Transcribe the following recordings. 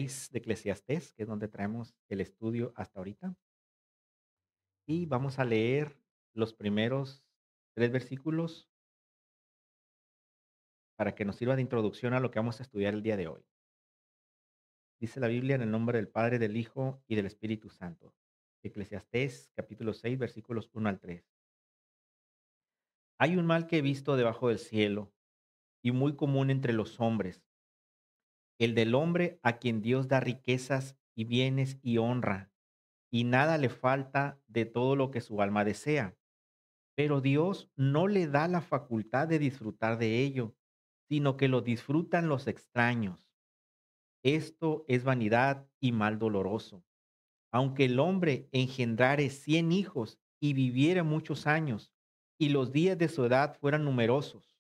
6 de Eclesiastés, que es donde traemos el estudio hasta ahorita. Y vamos a leer los primeros 3 versículos para que nos sirva de introducción a lo que vamos a estudiar el día de hoy. Dice la Biblia en el nombre del Padre, del Hijo y del Espíritu Santo. Eclesiastés capítulo 6 versículos 1 al 3. Hay un mal que he visto debajo del cielo y muy común entre los hombres, el del hombre a quien Dios da riquezas y bienes y honra, y nada le falta de todo lo que su alma desea. Pero Dios no le da la facultad de disfrutar de ello, sino que lo disfrutan los extraños. Esto es vanidad y mal doloroso. Aunque el hombre engendrare 100 hijos y viviera muchos años, y los días de su edad fueran numerosos,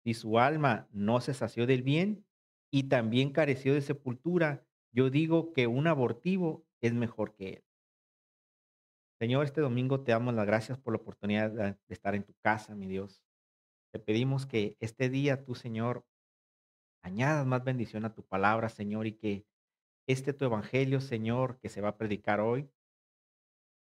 si su alma no se sació del bien y también careció de sepultura, yo digo que un abortivo es mejor que él. Señor, este domingo te damos las gracias por la oportunidad de estar en tu casa, mi Dios. Te pedimos que este día tú, Señor, añadas más bendición a tu palabra, Señor, y que este tu evangelio, Señor, que se va a predicar hoy,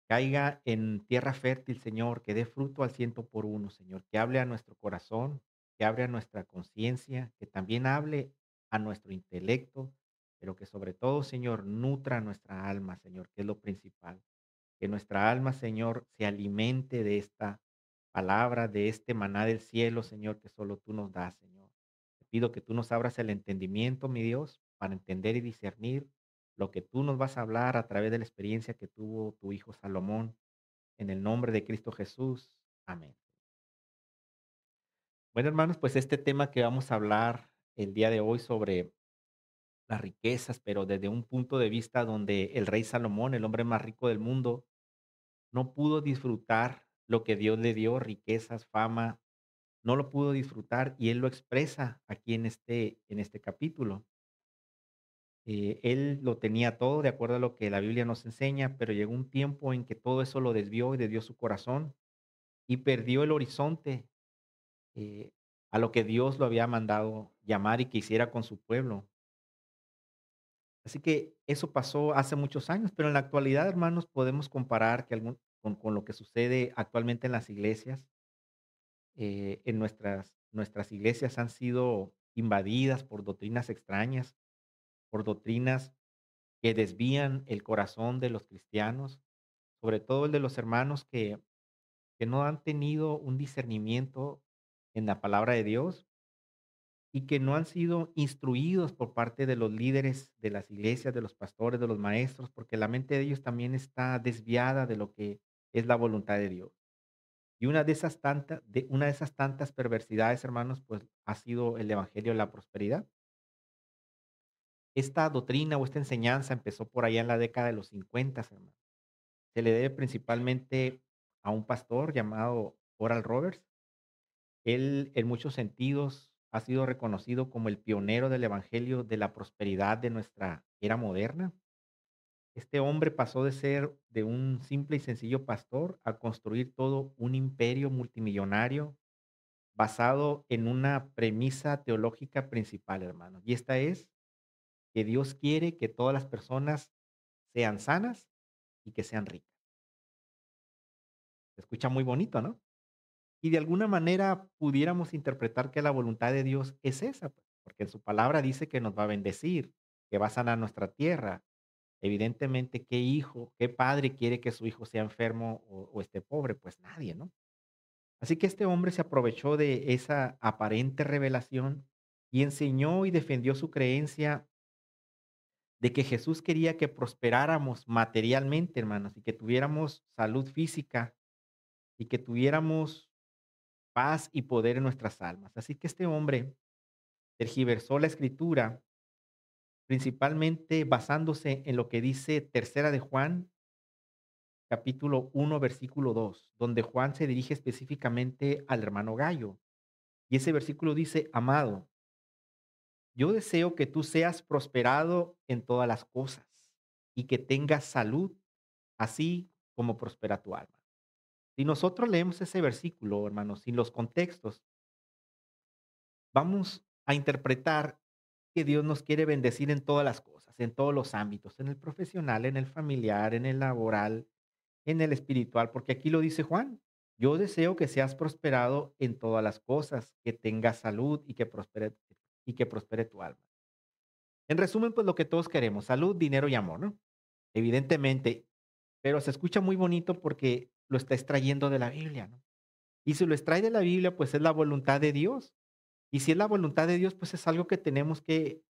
caiga en tierra fértil, Señor, que dé fruto al ciento por uno, Señor, que hable a nuestro corazón, que hable a nuestra conciencia, que también hable a nuestro intelecto, pero que sobre todo, Señor, nutra nuestra alma, Señor, que es lo principal. Que nuestra alma, Señor, se alimente de esta palabra, de este maná del cielo, Señor, que solo tú nos das, Señor. Te pido que tú nos abras el entendimiento, mi Dios, para entender y discernir lo que tú nos vas a hablar a través de la experiencia que tuvo tu hijo Salomón. En el nombre de Cristo Jesús. Amén. Bueno, hermanos, pues este tema que vamos a hablar el día de hoy sobre las riquezas, pero desde un punto de vista donde el rey Salomón, el hombre más rico del mundo, no pudo disfrutar lo que Dios le dio, riquezas, fama, no lo pudo disfrutar y él lo expresa aquí en este capítulo. Él lo tenía todo de acuerdo a lo que la Biblia nos enseña, pero llegó un tiempo en que todo eso lo desvió y desvió su corazón y perdió el horizonte eh, a lo que Dios lo había mandado llamar y que hiciera con su pueblo. Así que eso pasó hace muchos años, pero en la actualidad, hermanos, podemos comparar que con lo que sucede actualmente en las iglesias. En nuestras iglesias han sido invadidas por doctrinas extrañas, por doctrinas que desvían el corazón de los cristianos, sobre todo el de los hermanos que no han tenido un discernimiento en la palabra de Dios y que no han sido instruidos por parte de los líderes de las iglesias, de los pastores, de los maestros, porque la mente de ellos también está desviada de lo que es la voluntad de Dios. Y una de esas tantas perversidades, hermanos, pues, ha sido el evangelio de la prosperidad. Esta doctrina o esta enseñanza empezó por allá en la década de los 50, hermanos. Se le debe principalmente a un pastor llamado Oral Roberts. Él, en muchos sentidos, ha sido reconocido como el pionero del evangelio de la prosperidad de nuestra era moderna. Este hombre pasó de ser de un simple y sencillo pastor a construir todo un imperio multimillonario basado en una premisa teológica principal, hermanos. Y esta es que Dios quiere que todas las personas sean sanas y que sean ricas. Se escucha muy bonito, ¿no? Y de alguna manera pudiéramos interpretar que la voluntad de Dios es esa, pues, porque en su palabra dice que nos va a bendecir, que va a sanar nuestra tierra. Evidentemente, ¿qué hijo, qué padre quiere que su hijo sea enfermo o esté pobre? Pues nadie, ¿no? Así que este hombre se aprovechó de esa aparente revelación y enseñó y defendió su creencia de que Jesús quería que prosperáramos materialmente, hermanos, y que tuviéramos salud física y que tuviéramos paz y poder en nuestras almas. Así que este hombre tergiversó la escritura principalmente basándose en lo que dice Tercera de Juan, capítulo 1 versículo 2, donde Juan se dirige específicamente al hermano Gallo. Y ese versículo dice: amado, yo deseo que tú seas prosperado en todas las cosas y que tengas salud, así como prospera tu alma. Si nosotros leemos ese versículo, hermanos, sin los contextos, vamos a interpretar que Dios nos quiere bendecir en todas las cosas, en todos los ámbitos, en el profesional, en el familiar, en el laboral, en el espiritual, porque aquí lo dice Juan. Yo deseo que seas prosperado en todas las cosas, que tengas salud y que prospere tu alma. En resumen, pues lo que todos queremos, salud, dinero y amor, ¿no? Evidentemente, pero se escucha muy bonito porque lo está extrayendo de la Biblia, ¿no? Y si lo extrae de la Biblia, pues es la voluntad de Dios. Y si es la voluntad de Dios, pues es algo que tenemos que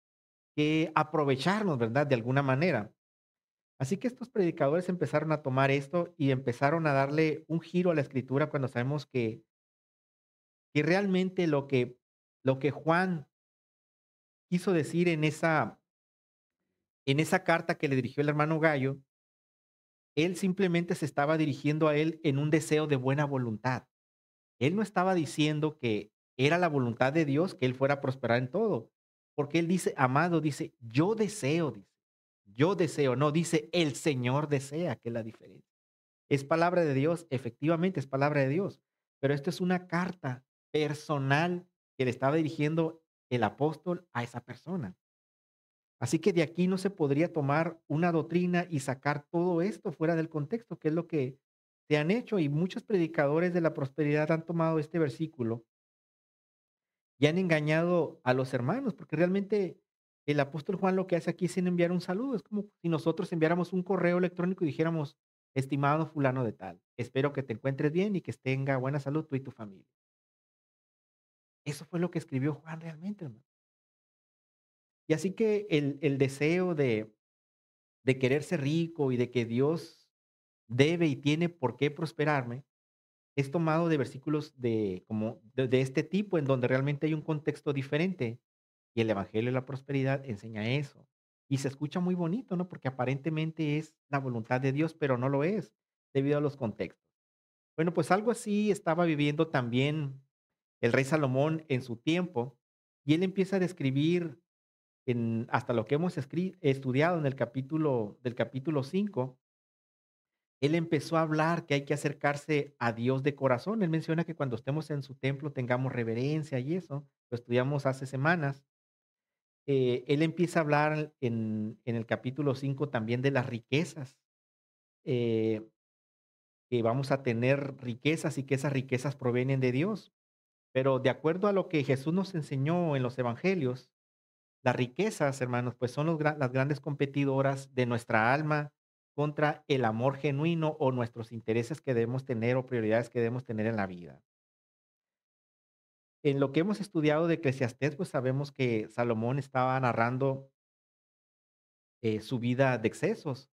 aprovecharnos, ¿verdad? De alguna manera. Así que estos predicadores empezaron a tomar esto y empezaron a darle un giro a la escritura cuando sabemos que realmente lo que Juan quiso decir en esa carta que le dirigió el hermano Gallo, él simplemente se estaba dirigiendo a él en un deseo de buena voluntad. Él no estaba diciendo que era la voluntad de Dios que él fuera a prosperar en todo, porque él dice, amado, dice, yo deseo, no dice, el Señor desea, que es la diferencia. Es palabra de Dios, efectivamente es palabra de Dios, pero esto es una carta personal que le estaba dirigiendo el apóstol a esa persona. Así que de aquí no se podría tomar una doctrina y sacar todo esto fuera del contexto, que es lo que se han hecho y muchos predicadores de la prosperidad han tomado este versículo y han engañado a los hermanos, porque realmente el apóstol Juan lo que hace aquí es enviar un saludo. Es como si nosotros enviáramos un correo electrónico y dijéramos, estimado fulano de tal, espero que te encuentres bien y que tenga buena salud tú y tu familia. Eso fue lo que escribió Juan realmente, hermano. Y así que el deseo de querer ser rico y de que Dios debe y tiene por qué prosperarme, es tomado de versículos de este tipo, en donde realmente hay un contexto diferente, y el evangelio de la prosperidad enseña eso. Y se escucha muy bonito, ¿no? Porque aparentemente es la voluntad de Dios, pero no lo es, debido a los contextos. Bueno, pues algo así estaba viviendo también el rey Salomón en su tiempo, y él empieza a describir hasta lo que hemos estudiado en el capítulo 5. Él empezó a hablar que hay que acercarse a Dios de corazón. Él menciona que cuando estemos en su templo tengamos reverencia y eso, lo estudiamos hace semanas. Él empieza a hablar en el capítulo 5 también de las riquezas, eh, que vamos a tener riquezas y que esas riquezas provienen de Dios. Pero de acuerdo a lo que Jesús nos enseñó en los evangelios, las riquezas, hermanos, pues son las grandes competidoras de nuestra alma contra el amor genuino o nuestros intereses que debemos tener o prioridades que debemos tener en la vida. En lo que hemos estudiado de Eclesiastés, pues sabemos que Salomón estaba narrando su vida de excesos.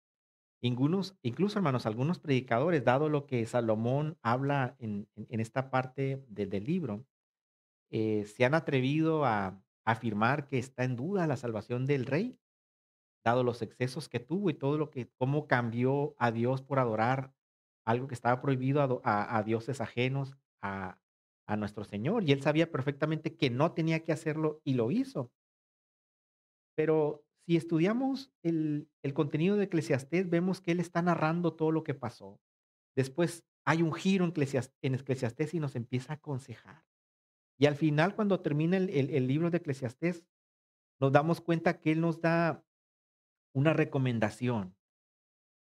Incluso, hermanos, algunos predicadores, dado lo que Salomón habla en esta parte del libro, se han atrevido a afirmar que está en duda la salvación del rey dado los excesos que tuvo y todo lo que cómo cambió a Dios por adorar algo que estaba prohibido a dioses ajenos a nuestro Señor. Y él sabía perfectamente que no tenía que hacerlo y lo hizo. Pero si estudiamos el contenido de Eclesiastés, vemos que él está narrando todo lo que pasó. Después hay un giro en Eclesiastés y nos empieza a aconsejar. Y al final, cuando termina el libro de Eclesiastés, nos damos cuenta que él nos da una recomendación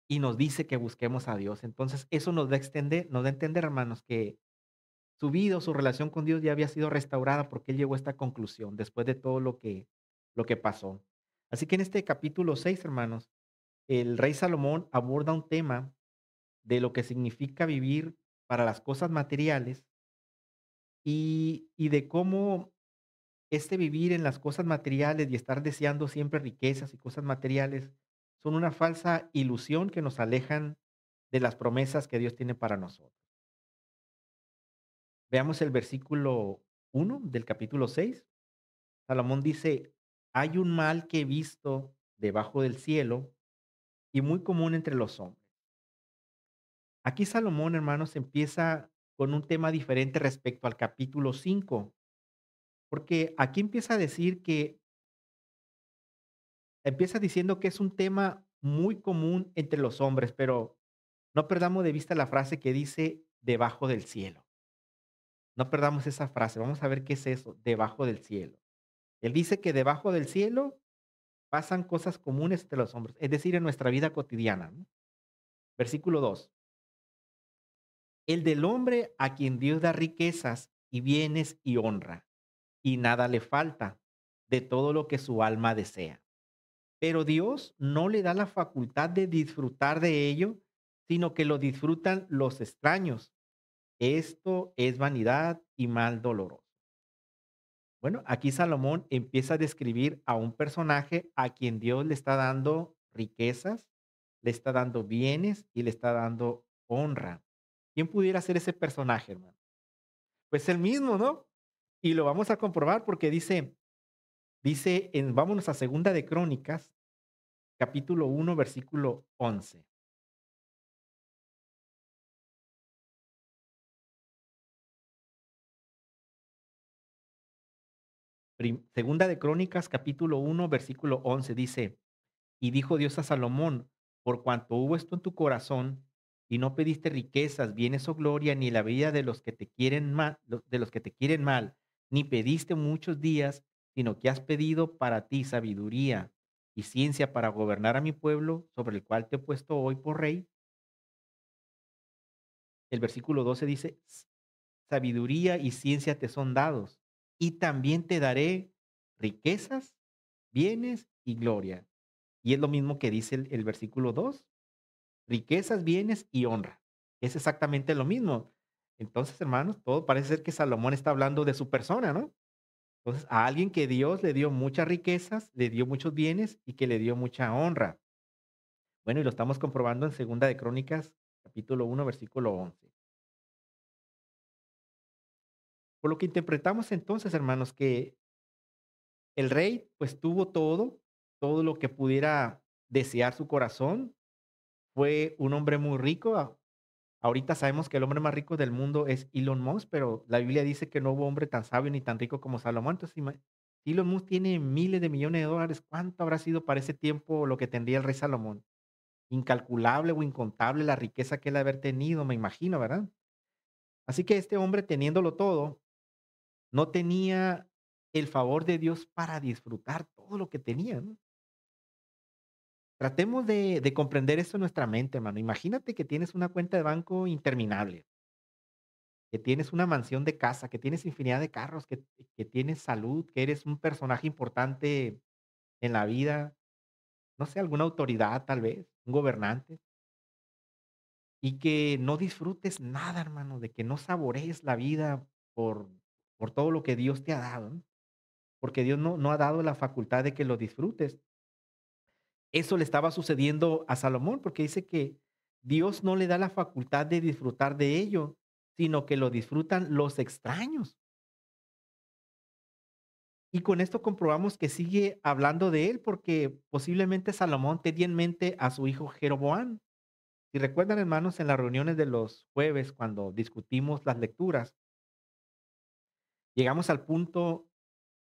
y nos dice que busquemos a Dios. Entonces, eso nos da a entender, hermanos, que su vida o su relación con Dios ya había sido restaurada porque él llegó a esta conclusión después de todo lo que pasó. Así que en este capítulo 6 hermanos, el rey Salomón aborda un tema de lo que significa vivir para las cosas materiales y de cómo este vivir en las cosas materiales y estar deseando siempre riquezas y cosas materiales son una falsa ilusión que nos alejan de las promesas que Dios tiene para nosotros. Veamos el versículo 1 del capítulo 6. Salomón dice, hay un mal que he visto debajo del cielo y muy común entre los hombres. Aquí Salomón, hermanos, empieza con un tema diferente respecto al capítulo 5, porque aquí empieza a decir que empieza diciendo que es un tema muy común entre los hombres, pero no perdamos de vista la frase que dice debajo del cielo. No perdamos esa frase. Vamos a ver qué es eso, debajo del cielo. Él dice que debajo del cielo pasan cosas comunes entre los hombres, es decir, en nuestra vida cotidiana, ¿no? Versículo 2. El del hombre a quien Dios da riquezas y bienes y honra, y nada le falta de todo lo que su alma desea. Pero Dios no le da la facultad de disfrutar de ello, sino que lo disfrutan los extraños. Esto es vanidad y mal doloroso. Bueno, aquí Salomón empieza a describir a un personaje a quien Dios le está dando riquezas, le está dando bienes y le está dando honra. ¿Quién pudiera ser ese personaje, hermano? Pues el mismo, ¿no? Y lo vamos a comprobar porque vámonos a Segunda de Crónicas, capítulo 1, versículo 11. Segunda de Crónicas, capítulo 1, versículo 11 dice: Y dijo Dios a Salomón: Por cuanto hubo esto en tu corazón, y no pediste riquezas, bienes o gloria, ni la vida de los que te quieren mal, de los que te quieren mal, ni pediste muchos días, sino que has pedido para ti sabiduría y ciencia para gobernar a mi pueblo, sobre el cual te he puesto hoy por rey. El versículo 12 dice: Sabiduría y ciencia te son dados, y también te daré riquezas, bienes y gloria. Y es lo mismo que dice el versículo 2: riquezas, bienes y honra. Es exactamente lo mismo. Entonces, hermanos, todo parece ser que Salomón está hablando de su persona, ¿no? Entonces, a alguien que Dios le dio muchas riquezas, le dio muchos bienes y que le dio mucha honra. Bueno, y lo estamos comprobando en Segunda de Crónicas, capítulo 1, versículo 11. Por lo que interpretamos entonces, hermanos, que el rey pues tuvo todo, todo lo que pudiera desear su corazón. Fue un hombre muy rico. Ahorita sabemos que el hombre más rico del mundo es Elon Musk, pero la Biblia dice que no hubo hombre tan sabio ni tan rico como Salomón. Entonces, Elon Musk tiene miles de millones de dólares. ¿Cuánto habrá sido para ese tiempo lo que tendría el rey Salomón? Incalculable o incontable la riqueza que él haber tenido, me imagino, ¿verdad? Así que este hombre, teniéndolo todo, no tenía el favor de Dios para disfrutar todo lo que tenía, ¿no? Tratemos de comprender esto en nuestra mente, hermano. Imagínate que tienes una cuenta de banco interminable, que tienes una mansión de casa, que tienes infinidad de carros, que tienes salud, que eres un personaje importante en la vida, no sé, alguna autoridad tal vez, un gobernante, y que no disfrutes nada, hermano, de que no saborees la vida por, por todo lo que Dios te ha dado, ¿no? Porque Dios no ha dado la facultad de que lo disfrutes. Eso le estaba sucediendo a Salomón, porque dice que Dios no le da la facultad de disfrutar de ello, sino que lo disfrutan los extraños. Y con esto comprobamos que sigue hablando de él, porque posiblemente Salomón tenía en mente a su hijo Jeroboam. Si recuerdan, hermanos, en las reuniones de los jueves, cuando discutimos las lecturas, llegamos al punto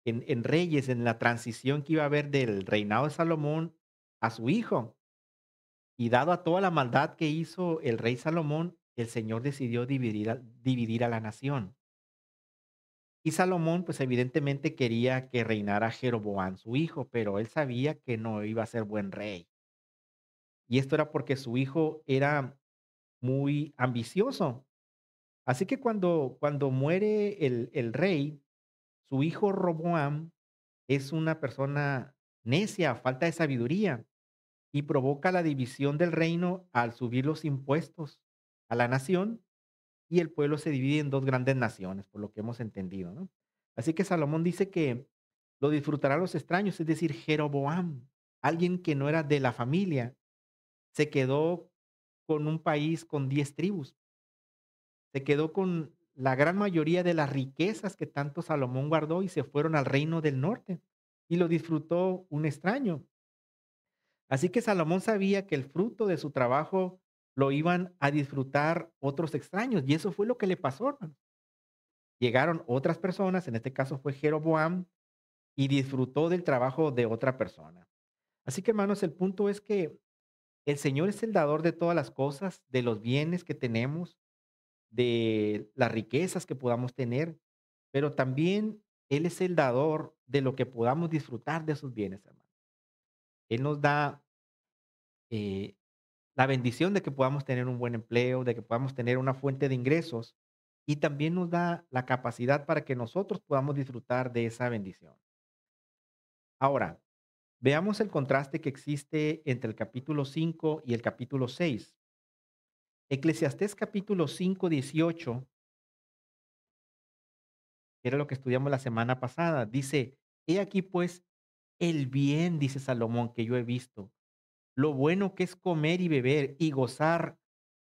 en Reyes, en la transición que iba a haber del reinado de Salomón a su hijo. Y dado a toda la maldad que hizo el rey Salomón, el Señor decidió dividir a la nación. Y Salomón, pues evidentemente quería que reinara Jeroboam, su hijo, pero él sabía que no iba a ser buen rey. Y esto era porque su hijo era muy ambicioso. Así que cuando muere el rey, su hijo Roboam es una persona necia, falta de sabiduría, y provoca la división del reino al subir los impuestos a la nación, y el pueblo se divide en dos grandes naciones, por lo que hemos entendido, ¿no? Así que Salomón dice que lo disfrutarán los extraños, es decir, Jeroboam, alguien que no era de la familia, se quedó con un país con 10 tribus, se quedó con la gran mayoría de las riquezas que tanto Salomón guardó y se fueron al reino del norte y lo disfrutó un extraño. Así que Salomón sabía que el fruto de su trabajo lo iban a disfrutar otros extraños, y eso fue lo que le pasó, hermano. Llegaron otras personas, en este caso fue Jeroboam, y disfrutó del trabajo de otra persona. Así que, hermanos, el punto es que el Señor es el dador de todas las cosas, de los bienes que tenemos, de las riquezas que podamos tener, pero también Él es el dador de lo que podamos disfrutar de sus bienes, hermano. Él nos da eh, la bendición de que podamos tener un buen empleo, de que podamos tener una fuente de ingresos y también nos da la capacidad para que nosotros podamos disfrutar de esa bendición. Ahora, veamos el contraste que existe entre el capítulo 5 y el capítulo 6. Eclesiastés capítulo 5, 18, que era lo que estudiamos la semana pasada, dice, he aquí pues el bien, dice Salomón, que yo he visto, lo bueno que es comer y beber y gozar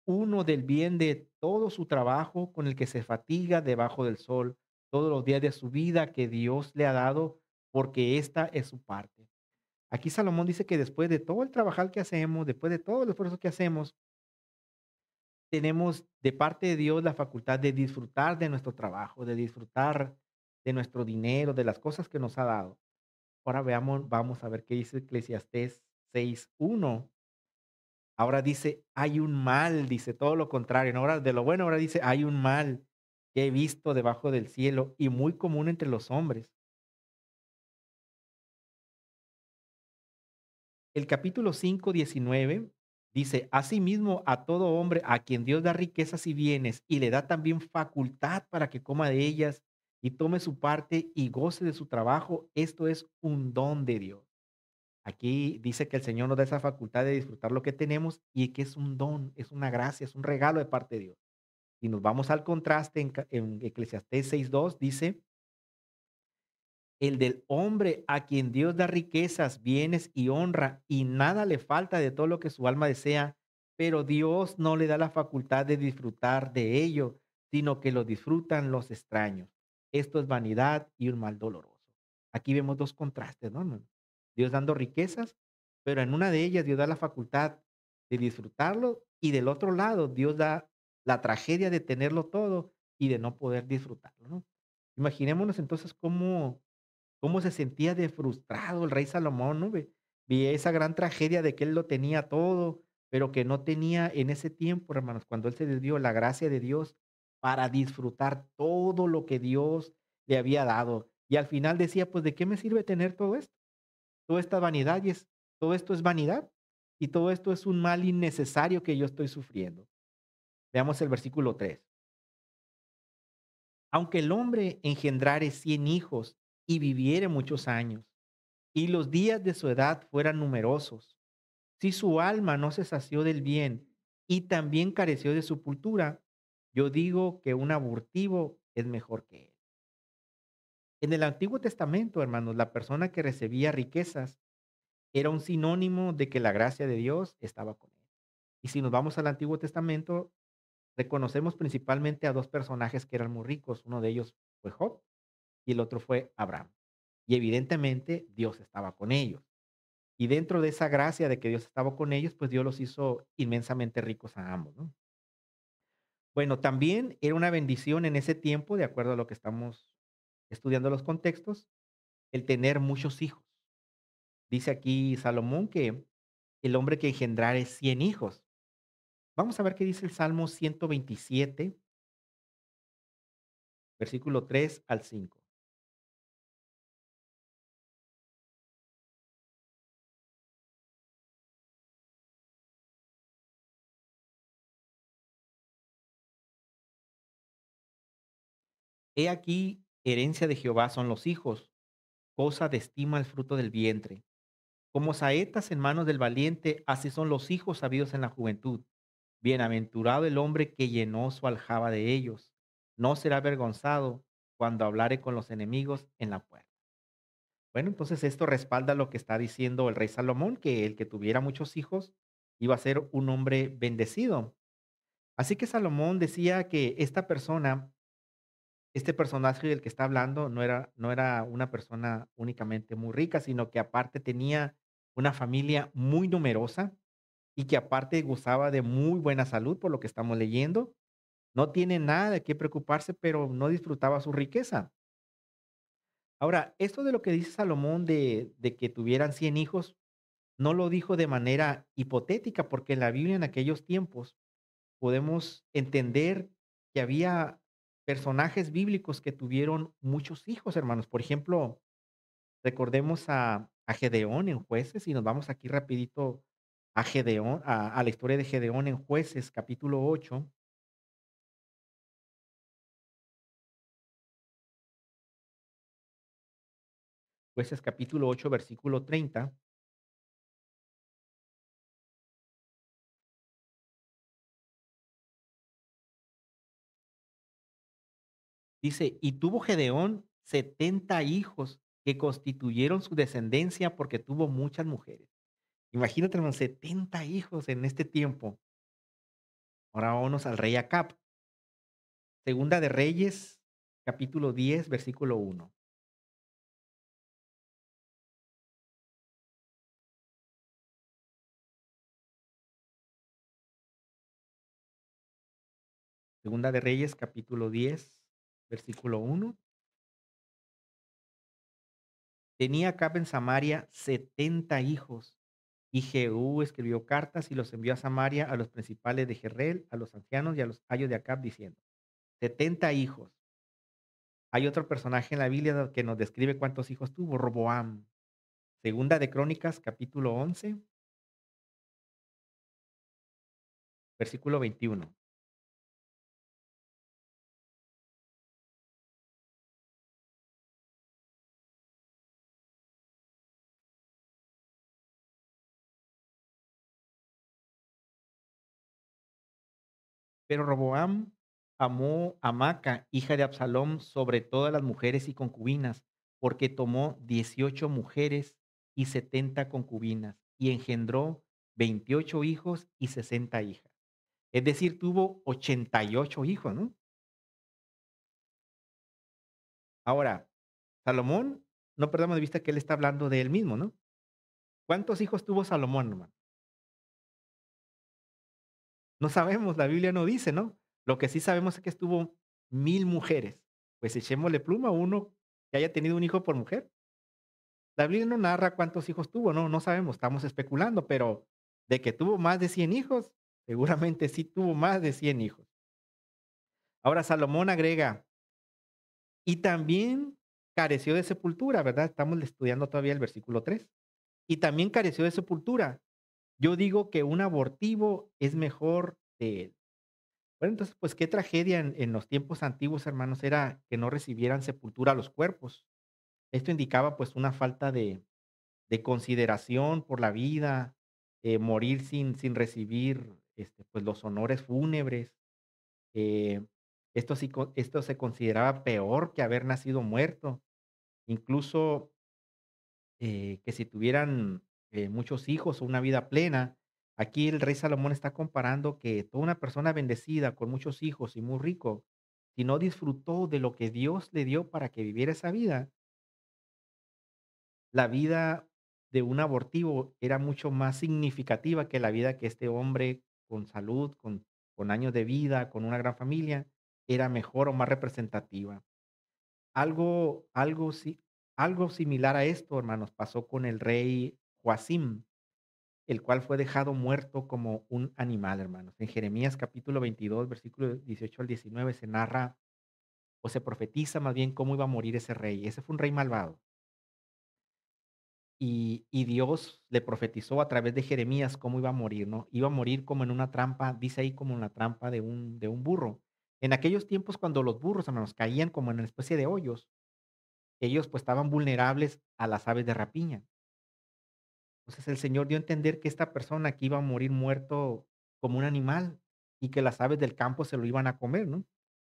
uno del bien de todo su trabajo con el que se fatiga debajo del sol todos los días de su vida que Dios le ha dado, porque esta es su parte. Aquí Salomón dice que después de todo el trabajar que hacemos, después de todo el esfuerzo que hacemos, tenemos de parte de Dios la facultad de disfrutar de nuestro trabajo, de disfrutar de nuestro dinero, de las cosas que nos ha dado. Ahora veamos, vamos a ver qué dice Eclesiastés 6:1. Ahora dice, hay un mal, dice todo lo contrario, ¿no? Ahora de lo bueno, ahora dice, hay un mal que he visto debajo del cielo y muy común entre los hombres. El capítulo 5:19 dice, asimismo a todo hombre a quien Dios da riquezas y bienes y le da también facultad para que coma de ellas y tome su parte y goce de su trabajo, esto es un don de Dios. Aquí dice que el Señor nos da esa facultad de disfrutar lo que tenemos y que es un don, es una gracia, es un regalo de parte de Dios. Si nos vamos al contraste en Eclesiastés 6:2 dice, el del hombre a quien Dios da riquezas, bienes y honra, y nada le falta de todo lo que su alma desea, pero Dios no le da la facultad de disfrutar de ello, sino que lo disfrutan los extraños. Esto es vanidad y un mal doloroso. Aquí vemos dos contrastes, ¿no, hermano? Dios dando riquezas, pero en una de ellas Dios da la facultad de disfrutarlo, y del otro lado Dios da la tragedia de tenerlo todo y de no poder disfrutarlo, ¿no? Imaginémonos entonces cómo se sentía de frustrado el rey Salomón, ¿no? Veía esa gran tragedia de que él lo tenía todo, pero que no tenía en ese tiempo, hermanos, cuando él se desvió la gracia de Dios para disfrutar todo lo que Dios le había dado. Y al final decía, pues, ¿de qué me sirve tener todo esto? Toda esta vanidad todo esto es vanidad y todo esto es un mal innecesario que yo estoy sufriendo. Veamos el versículo 3. Aunque el hombre engendrare 100 hijos y viviere muchos años, y los días de su edad fueran numerosos, si su alma no se sació del bien y también careció de sepultura, yo digo que un abortivo es mejor que él. En el Antiguo Testamento, hermanos, la persona que recibía riquezas era un sinónimo de que la gracia de Dios estaba con él. Y si nos vamos al Antiguo Testamento, reconocemos principalmente a dos personajes que eran muy ricos. Uno de ellos fue Job y el otro fue Abraham. Y evidentemente Dios estaba con ellos. Y dentro de esa gracia de que Dios estaba con ellos, pues Dios los hizo inmensamente ricos a ambos, ¿no? Bueno, también era una bendición en ese tiempo, de acuerdo a lo que estamos estudiando los contextos, el tener muchos hijos. Dice aquí Salomón que el hombre que engendrare 100 hijos. Vamos a ver qué dice el Salmo 127, versículo 3 al 5. He aquí, herencia de Jehová son los hijos, cosa de estima el fruto del vientre. Como saetas en manos del valiente, así son los hijos sabidos en la juventud. Bienaventurado el hombre que llenó su aljaba de ellos. No será avergonzado cuando hablare con los enemigos en la puerta. Bueno, entonces esto respalda lo que está diciendo el rey Salomón, que el que tuviera muchos hijos iba a ser un hombre bendecido. Así que Salomón decía que esta persona, este personaje del que está hablando, no era una persona únicamente muy rica, sino que aparte tenía una familia muy numerosa y que aparte gozaba de muy buena salud, por lo que estamos leyendo. No tiene nada de qué preocuparse, pero no disfrutaba su riqueza. Ahora, esto de lo que dice Salomón de que tuvieran 100 hijos, no lo dijo de manera hipotética, porque en la Biblia en aquellos tiempos podemos entender que había personajes bíblicos que tuvieron muchos hijos, hermanos. Por ejemplo, recordemos a Gedeón en Jueces, y nos vamos aquí rapidito a Gedeón, a la historia de Gedeón en Jueces, capítulo 8. Jueces capítulo 8, versículo 30. Dice: "Y tuvo Gedeón 70 hijos que constituyeron su descendencia porque tuvo muchas mujeres". Imagínate, hermano, 70 hijos en este tiempo. Ahora vámonos al rey Acab. Segunda de Reyes, capítulo 10, versículo 1. Segunda de Reyes, capítulo 10, versículo 1. Tenía Acab en Samaria 70 hijos, y Jehú escribió cartas y los envió a Samaria a los principales de Jezreel, a los ancianos y a los ayos de Acab, diciendo: 70 hijos. Hay otro personaje en la Biblia que nos describe cuántos hijos tuvo: Roboam. Segunda de Crónicas, capítulo 11, versículo 21. Pero Roboam amó a Maca, hija de Absalom, sobre todas las mujeres y concubinas, porque tomó 18 mujeres y 70 concubinas, y engendró 28 hijos y 60 hijas. Es decir, tuvo 88 hijos, ¿no? Ahora, Salomón, no perdamos de vista que él está hablando de él mismo, ¿no? ¿Cuántos hijos tuvo Salomón, hermano? No sabemos, la Biblia no dice, ¿no? Lo que sí sabemos es que estuvo 1000 mujeres. Pues echémosle pluma a uno que haya tenido un hijo por mujer. La Biblia no narra cuántos hijos tuvo, no sabemos, estamos especulando, pero de que tuvo más de 100 hijos, seguramente sí tuvo más de 100 hijos. Ahora Salomón agrega, y también careció de sepultura, ¿verdad? Estamos estudiando todavía el versículo 3. Y también careció de sepultura. Yo digo que un abortivo es mejor de él. Bueno, entonces, pues qué tragedia en los tiempos antiguos, hermanos, era que no recibieran sepultura a los cuerpos. Esto indicaba pues una falta de consideración por la vida, morir sin recibir pues los honores fúnebres. eh, esto se consideraba peor que haber nacido muerto. Incluso que si tuvieran muchos hijos o una vida plena. Aquí el rey Salomón está comparando que toda una persona bendecida con muchos hijos y muy rico, si no disfrutó de lo que Dios le dio para que viviera esa vida, la vida de un abortivo era mucho más significativa que la vida que este hombre con salud, con años de vida, con una gran familia, era mejor o más representativa. Algo similar a esto, hermanos, pasó con el rey Joacim, el cual fue dejado muerto como un animal, hermanos. En Jeremías capítulo 22, versículo 18 al 19 se narra, o se profetiza más bien, cómo iba a morir ese rey. Ese fue un rey malvado. Y Dios le profetizó a través de Jeremías cómo iba a morir, ¿no? Iba a morir como en una trampa, dice ahí, como en la trampa de un burro. En aquellos tiempos, cuando los burros, hermanos, caían como en una especie de hoyos, ellos pues estaban vulnerables a las aves de rapiña. Entonces el Señor dio a entender que esta persona que iba a morir muerto como un animal y que las aves del campo se lo iban a comer, ¿no?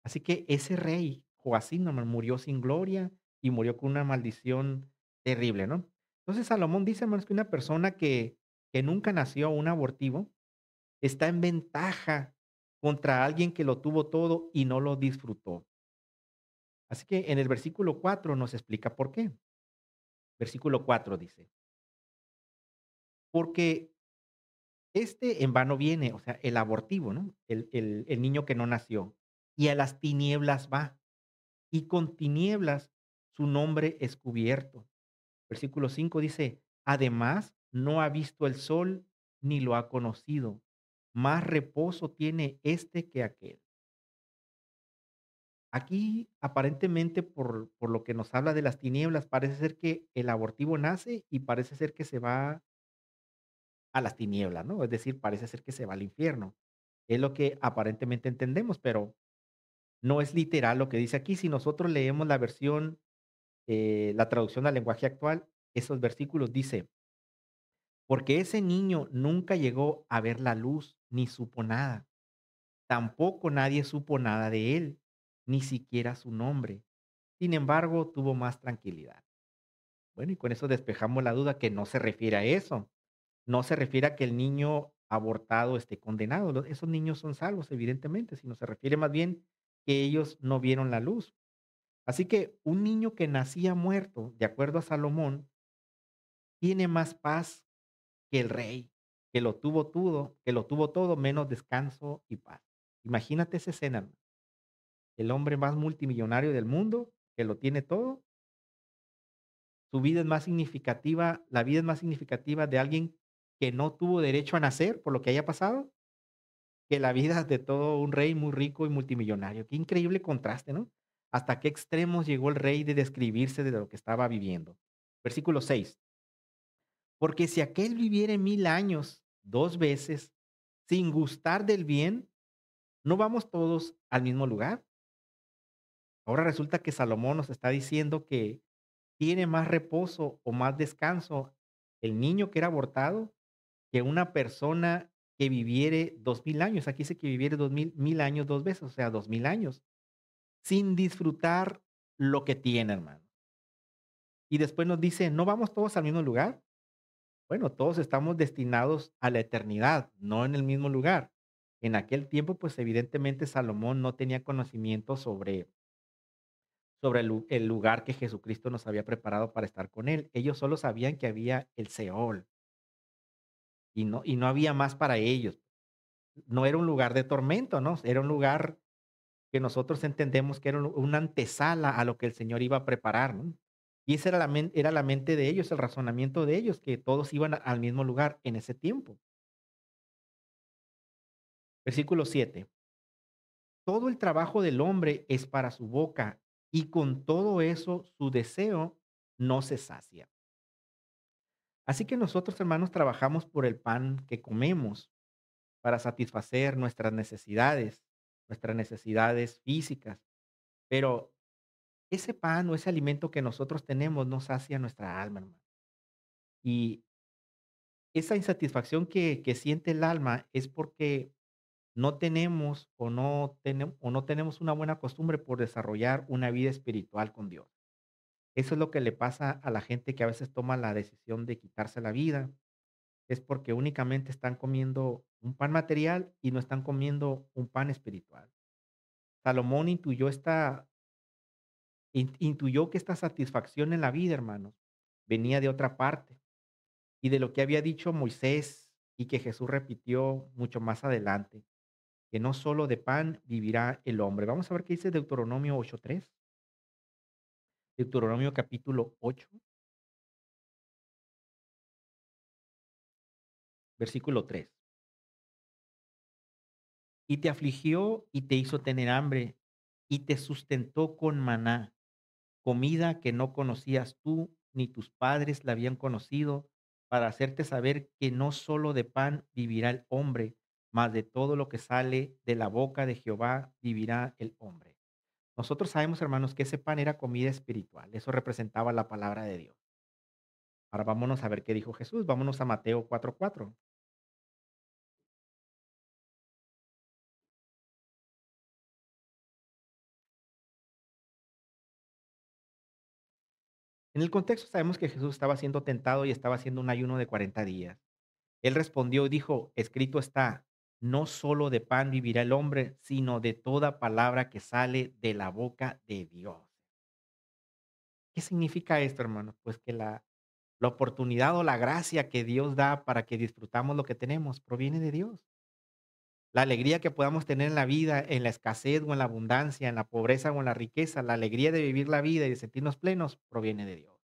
Así que ese rey, Joacim, hermano, murió sin gloria y murió con una maldición terrible, ¿no? Entonces Salomón dice, hermanos, que una persona que nunca nació un abortivo está en ventaja contra alguien que lo tuvo todo y no lo disfrutó. Así que en el versículo 4 nos explica por qué. Versículo 4 dice, porque en vano viene, o sea, el abortivo, ¿no? El niño que no nació, y a las tinieblas va, y con tinieblas su nombre es cubierto. Versículo 5 dice: "Además, no ha visto el sol ni lo ha conocido, más reposo tiene este que aquel". Aquí, aparentemente, por lo que nos habla de las tinieblas, parece ser que el abortivo nace y parece ser que se va a las tinieblas, ¿no? Es decir, parece ser que se va al infierno. Es lo que aparentemente entendemos, pero no es literal lo que dice aquí. Si nosotros leemos la versión, la traducción al lenguaje actual, esos versículos dice: "Porque ese niño nunca llegó a ver la luz, ni supo nada. Tampoco nadie supo nada de él, ni siquiera su nombre. Sin embargo, tuvo más tranquilidad". Bueno, y con eso despejamos la duda que no se refiere a eso. No se refiere a que el niño abortado esté condenado. Esos niños son salvos, evidentemente, sino se refiere más bien que ellos no vieron la luz. Así que un niño que nacía muerto, de acuerdo a Salomón, tiene más paz que el rey, que lo tuvo todo menos descanso y paz. Imagínate esa escena, hermano. El hombre más multimillonario del mundo, que lo tiene todo, su vida es más significativa, la vida es más significativa de alguien que no tuvo derecho a nacer por lo que haya pasado, que la vida de todo un rey muy rico y multimillonario. Qué increíble contraste, ¿no? Hasta qué extremos llegó el rey de describirse de lo que estaba viviendo. Versículo 6. Porque si aquel viviere 1000 años 2 veces, sin gustar del bien, ¿no vamos todos al mismo lugar? Ahora resulta que Salomón nos está diciendo que tiene más reposo o más descanso el niño que era abortado que una persona que viviere 2000 años. Aquí dice que viviere 2000 años 2 veces, o sea, 2000 años, sin disfrutar lo que tiene, hermano. Y después nos dice, ¿no vamos todos al mismo lugar? Bueno, todos estamos destinados a la eternidad, no en el mismo lugar. En aquel tiempo, pues evidentemente Salomón no tenía conocimiento sobre el lugar que Jesucristo nos había preparado para estar con él. Ellos solo sabían que había el Seol y no había más para ellos. No era un lugar de tormento, ¿no? Era un lugar que nosotros entendemos que era una antesala a lo que el Señor iba a preparar, ¿no? Y esa era la mente de ellos, el razonamiento de ellos, que todos iban al mismo lugar en ese tiempo. Versículo 7. Todo el trabajo del hombre es para su boca, y con todo eso su deseo no se sacia. Así que nosotros, hermanos, trabajamos por el pan que comemos para satisfacer nuestras necesidades físicas, pero ese pan o ese alimento que nosotros tenemos no sacia nuestra alma, hermano. Y esa insatisfacción que siente el alma es porque no tenemos o no tenemos una buena costumbre por desarrollar una vida espiritual con Dios. Eso es lo que le pasa a la gente que a veces toma la decisión de quitarse la vida, es porque únicamente están comiendo un pan material y no están comiendo un pan espiritual. Salomón intuyó que esta satisfacción en la vida, hermanos, venía de otra parte y de lo que había dicho Moisés y que Jesús repitió mucho más adelante, que no solo de pan vivirá el hombre. Vamos a ver qué dice Deuteronomio 8:3. Deuteronomio capítulo 8, versículo 3. Y te afligió y te hizo tener hambre y te sustentó con maná, comida que no conocías tú ni tus padres la habían conocido, para hacerte saber que no solo de pan vivirá el hombre, mas de todo lo que sale de la boca de Jehová vivirá el hombre. Nosotros sabemos, hermanos, que ese pan era comida espiritual, eso representaba la palabra de Dios. Ahora vámonos a ver qué dijo Jesús, vámonos a Mateo 4:4. En el contexto sabemos que Jesús estaba siendo tentado y estaba haciendo un ayuno de 40 días. Él respondió y dijo, escrito está, no solo de pan vivirá el hombre, sino de toda palabra que sale de la boca de Dios. ¿Qué significa esto, hermano? Pues que la oportunidad o la gracia que Dios da para que disfrutamos lo que tenemos proviene de Dios. La alegría que podamos tener en la vida, en la escasez o en la abundancia, en la pobreza o en la riqueza, la alegría de vivir la vida y de sentirnos plenos, proviene de Dios.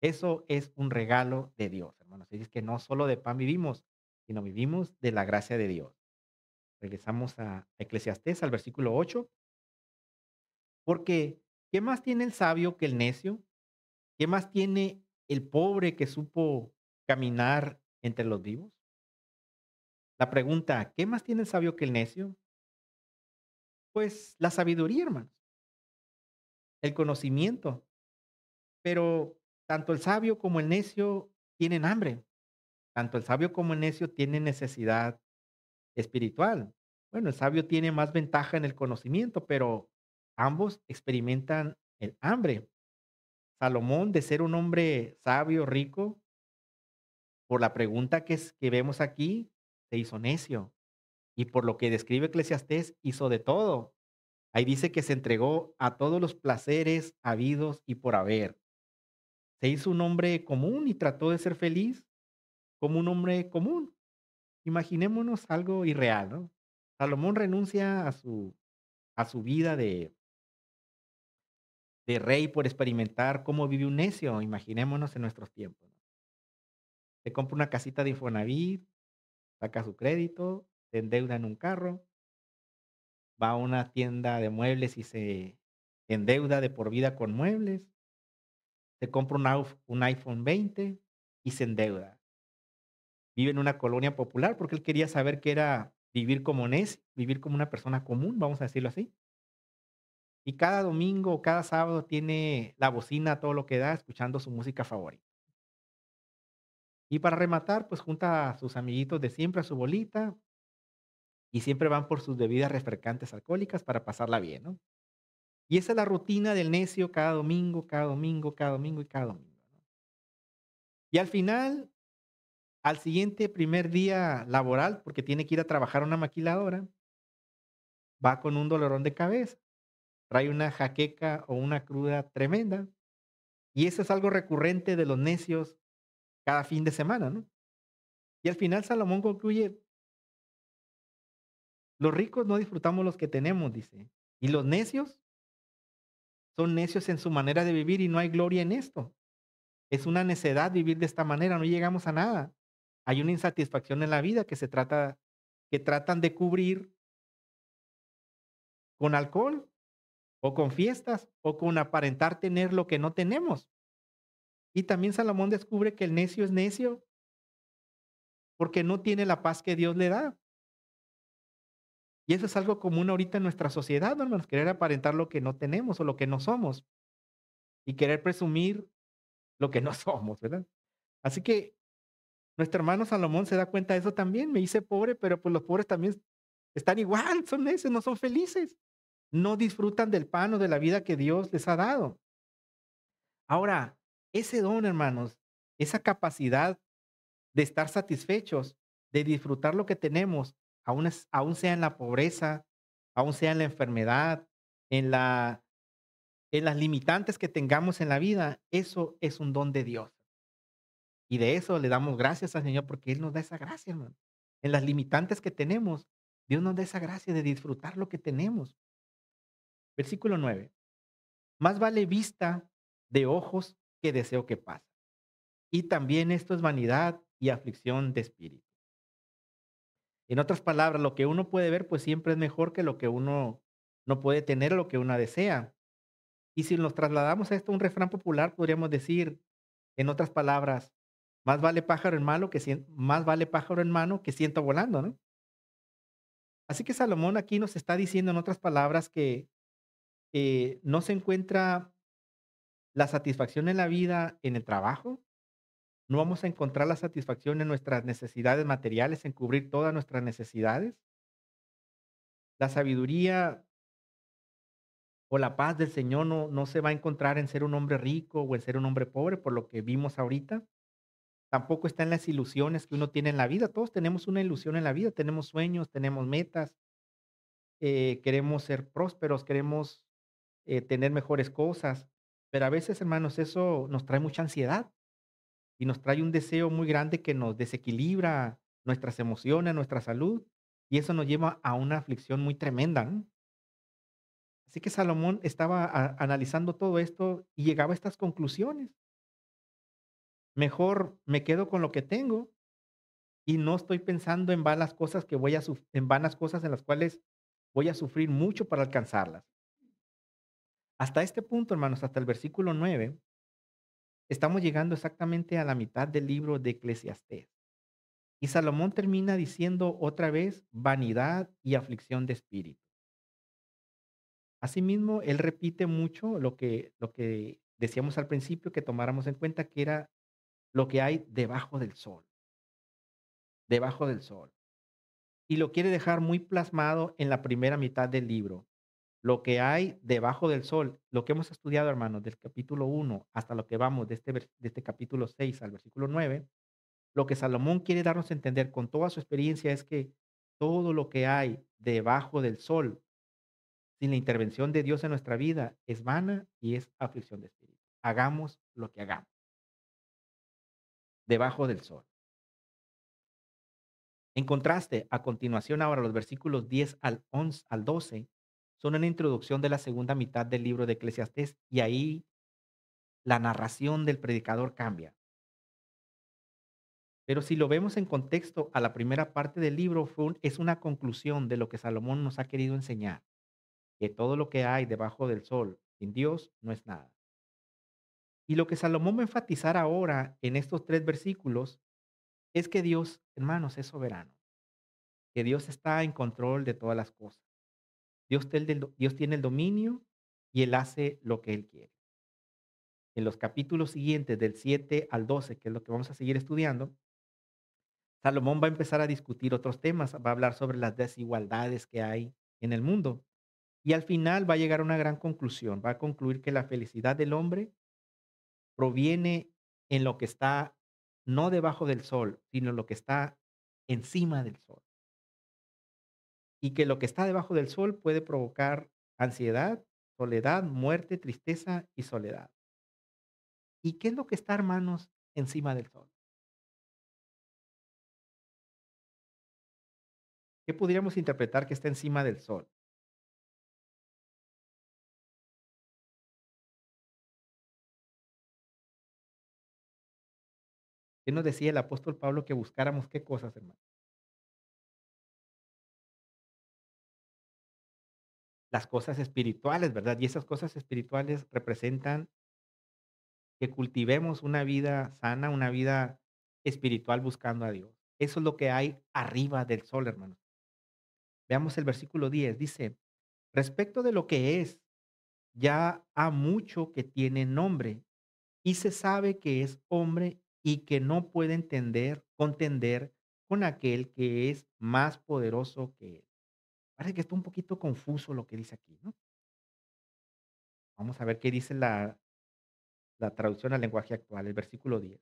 Eso es un regalo de Dios, hermanos. Así es que no solo de pan vivimos, sino vivimos de la gracia de Dios. Regresamos a Eclesiastés, al versículo 8. Porque, ¿qué más tiene el sabio que el necio? ¿Qué más tiene el pobre que supo caminar entre los vivos? La pregunta, ¿qué más tiene el sabio que el necio? Pues la sabiduría, hermanos, el conocimiento. Pero tanto el sabio como el necio tienen hambre. Tanto el sabio como el necio tienen necesidad espiritual. Bueno, el sabio tiene más ventaja en el conocimiento, pero ambos experimentan el hambre. Salomón, de ser un hombre sabio, rico, por la pregunta que vemos aquí, se hizo necio. Y por lo que describe Eclesiastés, hizo de todo. Ahí dice que se entregó a todos los placeres habidos y por haber. Se hizo un hombre común y trató de ser feliz como un hombre común. Imaginémonos algo irreal, ¿no? Salomón renuncia a su vida de rey por experimentar cómo vive un necio. Imaginémonos en nuestros tiempos, ¿no? Se compra una casita de Infonavit, saca su crédito, se endeuda en un carro, va a una tienda de muebles y se endeuda de por vida con muebles, se compra un iPhone 20 y se endeuda. Vive en una colonia popular porque él quería saber qué era vivir como vivir como una persona común, vamos a decirlo así. Y cada domingo o cada sábado tiene la bocina a todo lo que da, escuchando su música favorita. Y para rematar, pues junta a sus amiguitos de siempre a su bolita y siempre van por sus bebidas refrescantes alcohólicas para pasarla bien, ¿no? Y esa es la rutina del necio cada domingo, cada domingo, cada domingo y cada domingo, ¿no? Y al final, al siguiente primer día laboral, porque tiene que ir a trabajar a una maquiladora, va con un dolorón de cabeza, trae una jaqueca o una cruda tremenda. Y eso es algo recurrente de los necios cada fin de semana, ¿no? Y al final Salomón concluye, los ricos no disfrutamos los que tenemos, dice, y los necios son necios en su manera de vivir y no hay gloria en esto. Es una necedad vivir de esta manera, no llegamos a nada. Hay una insatisfacción en la vida que tratan de cubrir con alcohol o con fiestas o con aparentar tener lo que no tenemos. Y también Salomón descubre que el necio es necio porque no tiene la paz que Dios le da. Y eso es algo común ahorita en nuestra sociedad, ¿no, hermanos? Querer aparentar lo que no tenemos o lo que no somos y querer presumir lo que no somos, ¿verdad? Así que nuestro hermano Salomón se da cuenta de eso también. Me dice pobre, pero pues los pobres también están igual, son necios, no son felices. No disfrutan del pan o de la vida que Dios les ha dado. Ahora, ese don, hermanos, esa capacidad de estar satisfechos, de disfrutar lo que tenemos, aún sea en la pobreza, aún sea en la enfermedad, en en las limitantes que tengamos en la vida, eso es un don de Dios. Y de eso le damos gracias al Señor porque Él nos da esa gracia, hermano. En las limitantes que tenemos, Dios nos da esa gracia de disfrutar lo que tenemos. Versículo 9. Más vale vista de ojos que deseo que pase. Y también esto es vanidad y aflicción de espíritu. En otras palabras, lo que uno puede ver, pues siempre es mejor que lo que uno no puede tener o lo que uno desea. Y si nos trasladamos a esto a un refrán popular, podríamos decir, en otras palabras, más vale pájaro en mano que ciento volando, ¿no? Así que Salomón aquí nos está diciendo, en otras palabras, que no se encuentra la satisfacción en la vida en el trabajo, no vamos a encontrar la satisfacción en nuestras necesidades materiales, en cubrir todas nuestras necesidades. La sabiduría o la paz del Señor no se va a encontrar en ser un hombre rico o en ser un hombre pobre, por lo que vimos ahorita. Tampoco está en las ilusiones que uno tiene en la vida. Todos tenemos una ilusión en la vida, tenemos sueños, tenemos metas, queremos ser prósperos, queremos tener mejores cosas, pero a veces, hermanos, eso nos trae mucha ansiedad y nos trae un deseo muy grande que nos desequilibra nuestras emociones, nuestra salud, y eso nos lleva a una aflicción muy tremenda, ¿no? Así que Salomón estaba analizando todo esto y llegaba a estas conclusiones. Mejor me quedo con lo que tengo y no estoy pensando en vanas cosas en vanas cosas en las cuales voy a sufrir mucho para alcanzarlas. Hasta este punto, hermanos, hasta el versículo 9, estamos llegando exactamente a la mitad del libro de Eclesiastés. Y Salomón termina diciendo otra vez vanidad y aflicción de espíritu. Asimismo, él repite mucho lo que decíamos al principio, que tomáramos en cuenta que era lo que hay debajo del sol. Y lo quiere dejar muy plasmado en la primera mitad del libro. Lo que hay debajo del sol, lo que hemos estudiado, hermanos, del capítulo 1 hasta lo que vamos de este capítulo 6 al versículo 9, lo que Salomón quiere darnos a entender con toda su experiencia es que todo lo que hay debajo del sol, sin la intervención de Dios en nuestra vida, es vana y es aflicción de espíritu. Hagamos lo que hagamos, debajo del sol. En contraste, a continuación ahora los versículos 10 al 11 al 12 son una introducción de la segunda mitad del libro de Eclesiastés, y ahí la narración del predicador cambia. Pero si lo vemos en contexto a la primera parte del libro, es una conclusión de lo que Salomón nos ha querido enseñar, que todo lo que hay debajo del sol sin Dios no es nada. Y lo que Salomón va a enfatizar ahora en estos 3 versículos es que Dios, hermanos, es soberano, que Dios está en control de todas las cosas. Dios tiene el dominio y Él hace lo que Él quiere. En los capítulos siguientes, del 7 al 12, que es lo que vamos a seguir estudiando, Salomón va a empezar a discutir otros temas, va a hablar sobre las desigualdades que hay en el mundo. Y al final va a llegar a una gran conclusión, va a concluir que la felicidad del hombre proviene en lo que está no debajo del sol, sino en lo que está encima del sol. Y que lo que está debajo del sol puede provocar ansiedad, soledad, muerte, tristeza y soledad. ¿Y qué es lo que está, hermanos, encima del sol? ¿Qué podríamos interpretar que está encima del sol? ¿Qué nos decía el apóstol Pablo que buscáramos qué cosas, hermano? Las cosas espirituales, ¿verdad? Y esas cosas espirituales representan que cultivemos una vida sana, una vida espiritual buscando a Dios. Eso es lo que hay arriba del sol, hermanos. Veamos el versículo 10. Dice, respecto de lo que es, ya ha mucho que tiene nombre y se sabe que es hombre y que no puede contender con aquel que es más poderoso que él. Parece que está un poquito confuso lo que dice aquí, ¿no? Vamos a ver qué dice la traducción al lenguaje actual, el versículo 10.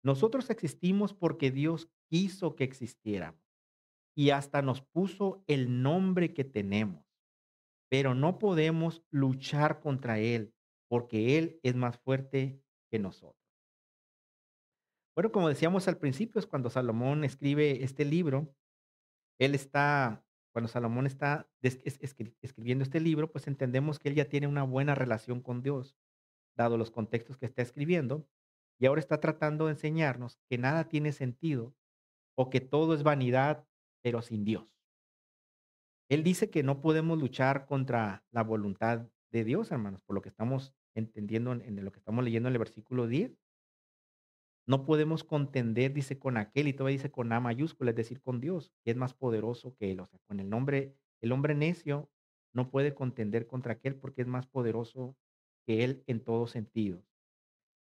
Nosotros existimos porque Dios quiso que existiéramos y hasta nos puso el nombre que tenemos, pero no podemos luchar contra Él porque Él es más fuerte que nosotros. Bueno, como decíamos al principio, es cuando Salomón escribe este libro, él está, cuando Salomón está escribiendo este libro, pues entendemos que él ya tiene una buena relación con Dios, dado los contextos que está escribiendo, y ahora está tratando de enseñarnos que nada tiene sentido o que todo es vanidad, pero sin Dios. Él dice que no podemos luchar contra la voluntad de Dios, hermanos, por lo que estamos entendiendo en lo que estamos leyendo en el versículo 10. No podemos contender, dice, con aquel, y todavía dice con A mayúscula, es decir, con Dios, que es más poderoso que él. O sea, con el hombre necio no puede contender contra aquel porque es más poderoso que él en todos sentidos.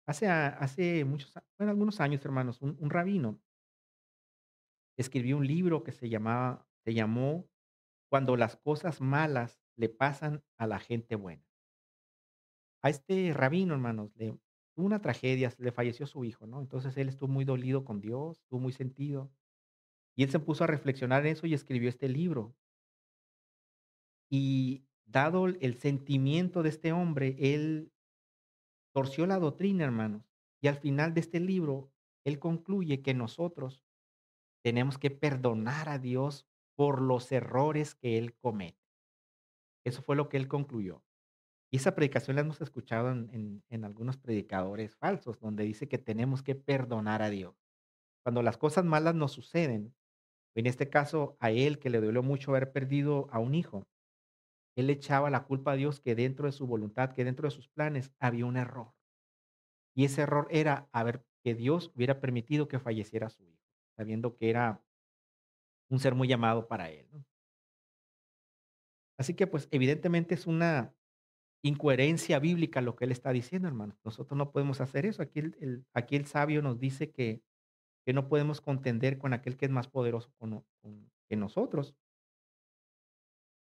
Hace bueno, algunos años, hermanos, un rabino escribió un libro que se llamó Cuando las cosas malas le pasan a la gente buena. A este rabino, hermanos, tuvo una tragedia, le falleció su hijo, ¿no? Entonces él estuvo muy dolido con Dios, estuvo muy sentido. Y él se puso a reflexionar en eso y escribió este libro. Y dado el sentimiento de este hombre, él torció la doctrina, hermanos. Y al final de este libro, él concluye que nosotros tenemos que perdonar a Dios por los errores que él comete. Eso fue lo que él concluyó. Y esa predicación la hemos escuchado en algunos predicadores falsos, donde dice que tenemos que perdonar a Dios. Cuando las cosas malas nos suceden, en este caso a él que le dolió mucho haber perdido a un hijo, él le echaba la culpa a Dios que dentro de su voluntad, que dentro de sus planes había un error. Y ese error era haber que Dios hubiera permitido que falleciera su hijo, sabiendo que era un ser muy amado para él, ¿no? Así que, pues, evidentemente es una incoherencia bíblica lo que él está diciendo, hermanos. Nosotros no podemos hacer eso. Aquí el sabio nos dice que no podemos contender con aquel que es más poderoso que nosotros.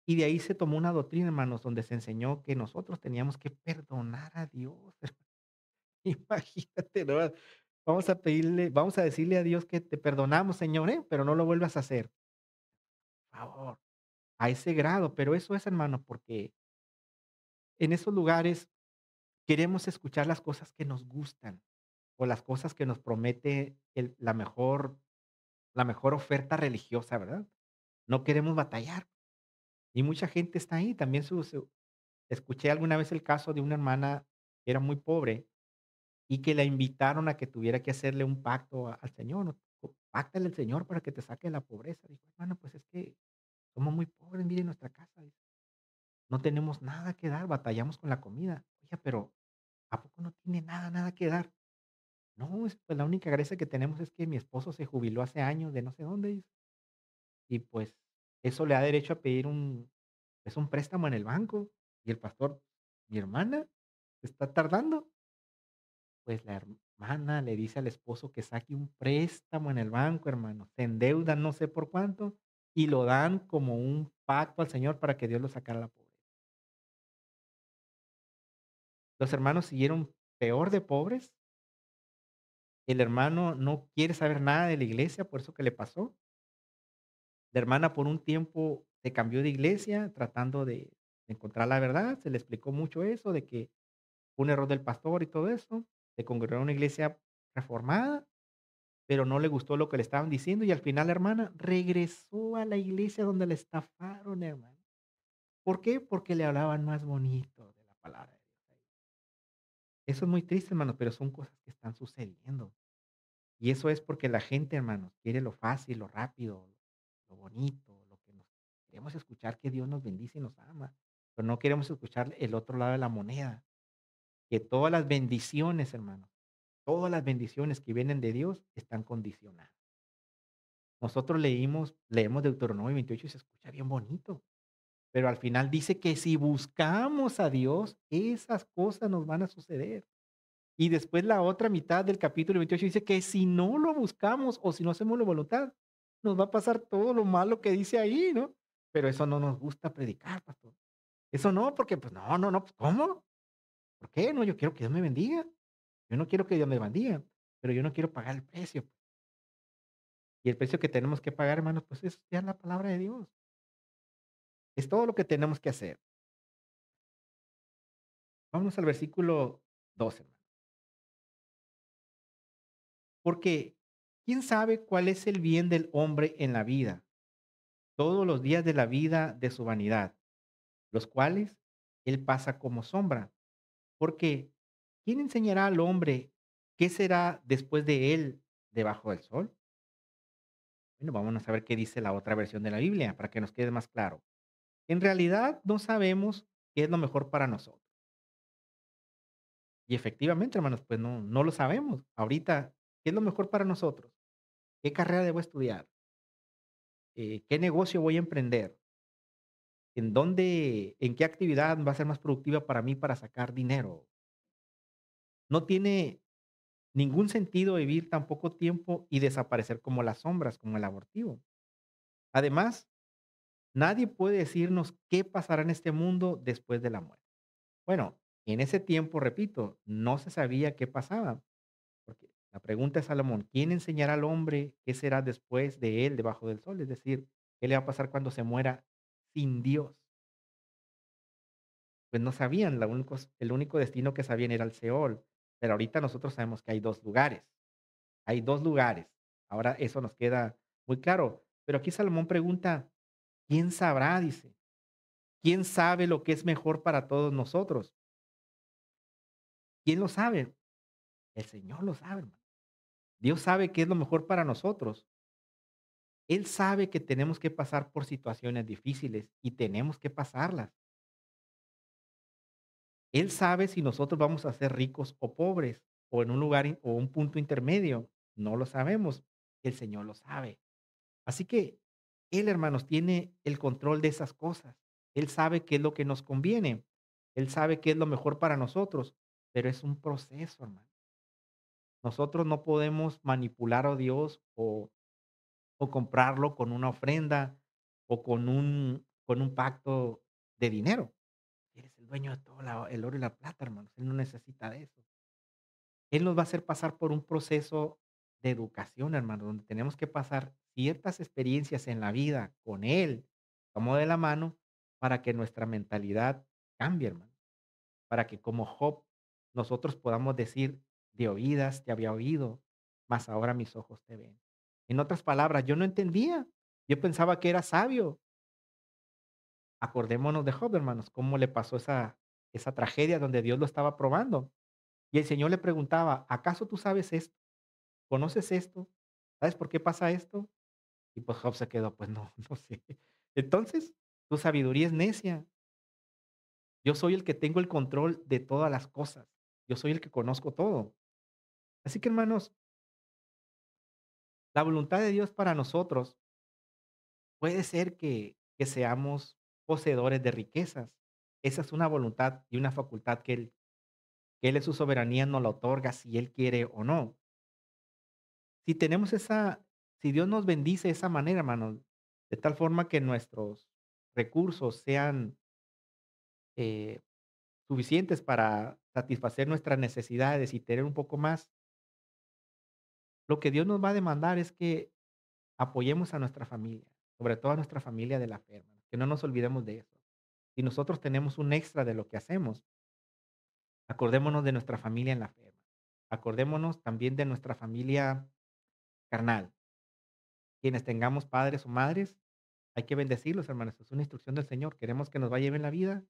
Y de ahí se tomó una doctrina, hermanos, donde se enseñó que nosotros teníamos que perdonar a Dios. Imagínate, ¿no? Vamos a decirle a Dios que te perdonamos, Señor, pero no lo vuelvas a hacer. Por favor, a ese grado. Pero eso es, hermano, porque en esos lugares queremos escuchar las cosas que nos gustan o las cosas que nos promete la mejor oferta religiosa, ¿verdad? No queremos batallar. Y mucha gente está ahí. También escuché alguna vez el caso de una hermana que era muy pobre y que la invitaron a que tuviera que hacerle un pacto al Señor, ¿no? Páctale al Señor para que te saque de la pobreza. Dijo, hermano, pues es que somos muy pobres, mire nuestra casa. Dice, no tenemos nada que dar, batallamos con la comida. Oye, pero ¿a poco no tiene nada que dar? No, pues la única gracia que tenemos es que mi esposo se jubiló hace años de no sé dónde, dice, y pues eso le da derecho a pedir un préstamo en el banco. Y el pastor, mi hermana, se está tardando. Pues la hermana le dice al esposo que saque un préstamo en el banco, hermano. Se endeudan no sé por cuánto y lo dan como un pacto al Señor para que Dios lo sacara de la pobreza. Los hermanos siguieron peor de pobres. El hermano no quiere saber nada de la iglesia, por eso que le pasó. La hermana por un tiempo se cambió de iglesia tratando de encontrar la verdad. Se le explicó mucho eso, de que fue un error del pastor y todo eso. Se congregó en una iglesia reformada, pero no le gustó lo que le estaban diciendo y al final la hermana regresó a la iglesia donde la estafaron, hermano. ¿Por qué? Porque le hablaban más bonito de la palabra de Dios ahí. Eso es muy triste, hermano, pero son cosas que están sucediendo. Y eso es porque la gente, hermanos, quiere lo fácil, lo rápido, lo bonito, lo que nos queremos escuchar que Dios nos bendice y nos ama, pero no queremos escuchar el otro lado de la moneda, que todas las bendiciones, hermanos, todas las bendiciones que vienen de Dios están condicionadas. Nosotros leemos Deuteronomio 28 y se escucha bien bonito, pero al final dice que si buscamos a Dios, esas cosas nos van a suceder. Y después la otra mitad del capítulo 28 dice que si no lo buscamos o si no hacemos la voluntad, nos va a pasar todo lo malo que dice ahí, ¿no? Pero eso no nos gusta predicar, pastor. Eso no, porque pues no, pues ¿cómo? ¿Por qué? No, yo quiero que Dios me bendiga. Yo no quiero que Dios me bendiga, pero yo no quiero pagar el precio. Y el precio que tenemos que pagar, hermanos, pues es ya la palabra de Dios. Es todo lo que tenemos que hacer. Vamos al versículo 12, hermano. Porque, ¿quién sabe cuál es el bien del hombre en la vida? Todos los días de la vida de su vanidad, los cuales él pasa como sombra. Porque, ¿quién enseñará al hombre qué será después de él debajo del sol? Bueno, vamos a ver qué dice la otra versión de la Biblia para que nos quede más claro. En realidad no sabemos qué es lo mejor para nosotros. Y efectivamente, hermanos, pues no lo sabemos. Ahorita, ¿qué es lo mejor para nosotros? ¿Qué carrera debo estudiar? ¿Qué negocio voy a emprender? ¿En qué actividad va a ser más productiva para mí para sacar dinero? No tiene ningún sentido vivir tan poco tiempo y desaparecer como las sombras, como el abortivo. Además, nadie puede decirnos qué pasará en este mundo después de la muerte. Bueno, en ese tiempo, repito, no se sabía qué pasaba, porque la pregunta es Salomón, ¿quién enseñará al hombre qué será después de él debajo del sol? Es decir, ¿qué le va a pasar cuando se muera sin Dios? Pues no sabían, el único destino que sabían era el Seol, pero ahorita nosotros sabemos que hay 2 lugares. Ahora eso nos queda muy claro, pero aquí Salomón pregunta, ¿quién sabrá? Dice, ¿quién sabe lo que es mejor para todos nosotros? ¿Quién lo sabe? El Señor lo sabe, hermano. Dios sabe qué es lo mejor para nosotros. Él sabe que tenemos que pasar por situaciones difíciles y tenemos que pasarlas. Él sabe si nosotros vamos a ser ricos o pobres, o en un lugar o un punto intermedio. No lo sabemos. El Señor lo sabe. Así que Él, hermanos, tiene el control de esas cosas. Él sabe qué es lo que nos conviene. Él sabe qué es lo mejor para nosotros, pero es un proceso, hermano. Nosotros no podemos manipular a Dios o comprarlo con una ofrenda o con un pacto de dinero. Él es el dueño de todo el oro y la plata, hermanos. Él no necesita de eso. Él nos va a hacer pasar por un proceso de educación, hermano, donde tenemos que pasar ciertas experiencias en la vida con Él, como de la mano, para que nuestra mentalidad cambie, hermano. Para que como Job nosotros podamos decir, de oídas te había oído, mas ahora mis ojos te ven. En otras palabras, yo no entendía. Yo pensaba que era sabio. Acordémonos de Job, hermanos, cómo le pasó esa tragedia donde Dios lo estaba probando. Y el Señor le preguntaba, ¿acaso tú sabes esto? ¿Conoces esto? ¿Sabes por qué pasa esto? Y pues Job se quedó, pues no, no sé. Entonces, tu sabiduría es necia. Yo soy el que tengo el control de todas las cosas. Yo soy el que conozco todo. Así que, hermanos, la voluntad de Dios para nosotros puede ser que seamos poseedores de riquezas. Esa es una voluntad y una facultad que Él en su soberanía nos la otorga si Él quiere o no. Si tenemos si Dios nos bendice de esa manera, hermanos, de tal forma que nuestros recursos sean eh, suficientes para satisfacer nuestras necesidades y tener un poco más, lo que Dios nos va a demandar es que apoyemos a nuestra familia, sobre todo a nuestra familia de la fe, hermanos, que no nos olvidemos de eso. Si nosotros tenemos un extra de lo que hacemos, acordémonos de nuestra familia en la fe, hermanos. Acordémonos también de nuestra familia carnal. Quienes tengamos padres o madres, hay que bendecirlos, hermanos. Es una instrucción del Señor. Queremos que nos vaya bien en la vida,